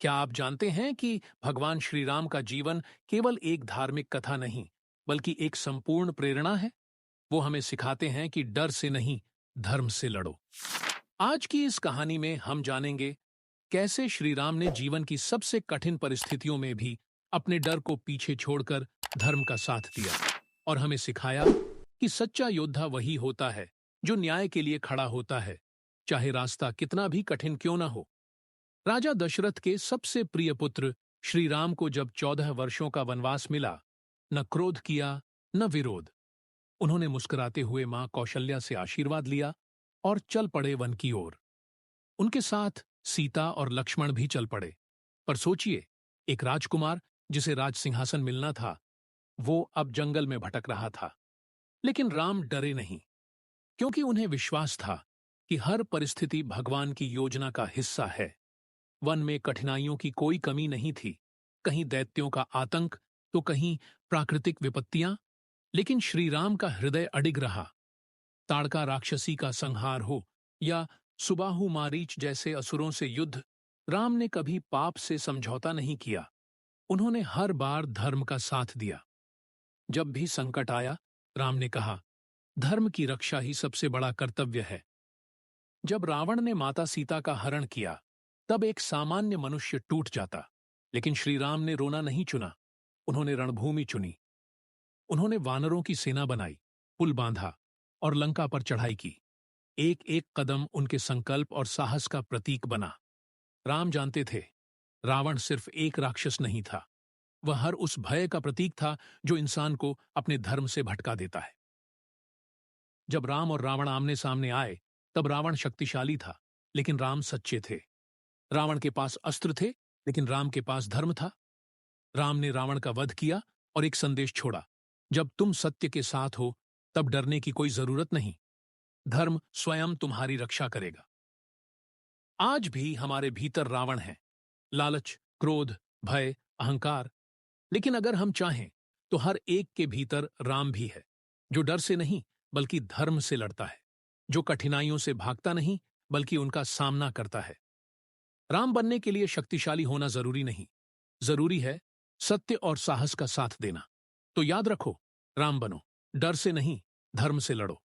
क्या आप जानते हैं कि भगवान श्री राम का जीवन केवल एक धार्मिक कथा नहीं, बल्कि एक संपूर्ण प्रेरणा है? वो हमें सिखाते हैं कि डर से नहीं, धर्म से लड़ो। आज की इस कहानी में हम जानेंगे कैसे श्री राम ने जीवन की सबसे कठिन परिस्थितियों में भी अपने डर को पीछे छोड़कर धर्म का साथ दिया और हमें सिखाया कि सच्चा योद्धा वही होता है जो न्याय के लिए खड़ा होता है, चाहे रास्ता कितना भी कठिन क्यों ना हो। राजा दशरथ के सबसे प्रिय पुत्र श्री राम को जब 14 वर्षों का वनवास मिला, न क्रोध किया न विरोध। उन्होंने मुस्कुराते हुए मां कौशल्या से आशीर्वाद लिया और चल पड़े वन की ओर। उनके साथ सीता और लक्ष्मण भी चल पड़े। पर सोचिए, एक राजकुमार जिसे राज सिंहासन मिलना था, वो अब जंगल में भटक रहा था। लेकिन राम डरे नहीं, क्योंकि उन्हें विश्वास था कि हर परिस्थिति भगवान की योजना का हिस्सा है। वन में कठिनाइयों की कोई कमी नहीं थी, कहीं दैत्यों का आतंक तो कहीं प्राकृतिक विपत्तियां, लेकिन श्री राम का हृदय अडिग रहा। ताड़का राक्षसी का संहार हो या सुबाहु मारीच जैसे असुरों से युद्ध, राम ने कभी पाप से समझौता नहीं किया। उन्होंने हर बार धर्म का साथ दिया। जब भी संकट आया, राम ने कहा, धर्म की रक्षा ही सबसे बड़ा कर्तव्य है। जब रावण ने माता सीता का हरण किया, तब एक सामान्य मनुष्य टूट जाता, लेकिन श्री राम ने रोना नहीं चुना। उन्होंने रणभूमि चुनी। उन्होंने वानरों की सेना बनाई, पुल बांधा और लंका पर चढ़ाई की। एक एक कदम उनके संकल्प और साहस का प्रतीक बना। राम जानते थे, रावण सिर्फ एक राक्षस नहीं था, वह हर उस भय का प्रतीक था जो इंसान को अपने धर्म से भटका देता है। जब राम और रावण आमने सामने आए, तब रावण शक्तिशाली था, लेकिन राम सच्चे थे। रावण के पास अस्त्र थे, लेकिन राम के पास धर्म था। राम ने रावण का वध किया और एक संदेश छोड़ा, जब तुम सत्य के साथ हो, तब डरने की कोई जरूरत नहीं। धर्म स्वयं तुम्हारी रक्षा करेगा। आज भी हमारे भीतर रावण है, लालच, क्रोध, भय, अहंकार। लेकिन अगर हम चाहें, तो हर एक के भीतर राम भी है, जो डर से नहीं, बल्कि धर्म से लड़ता है, जो कठिनाइयों से भागता नहीं, बल्कि उनका सामना करता है। राम बनने के लिए शक्तिशाली होना जरूरी नहीं, जरूरी है सत्य और साहस का साथ देना। तो याद रखो, राम बनो, डर से नहीं, धर्म से लड़ो।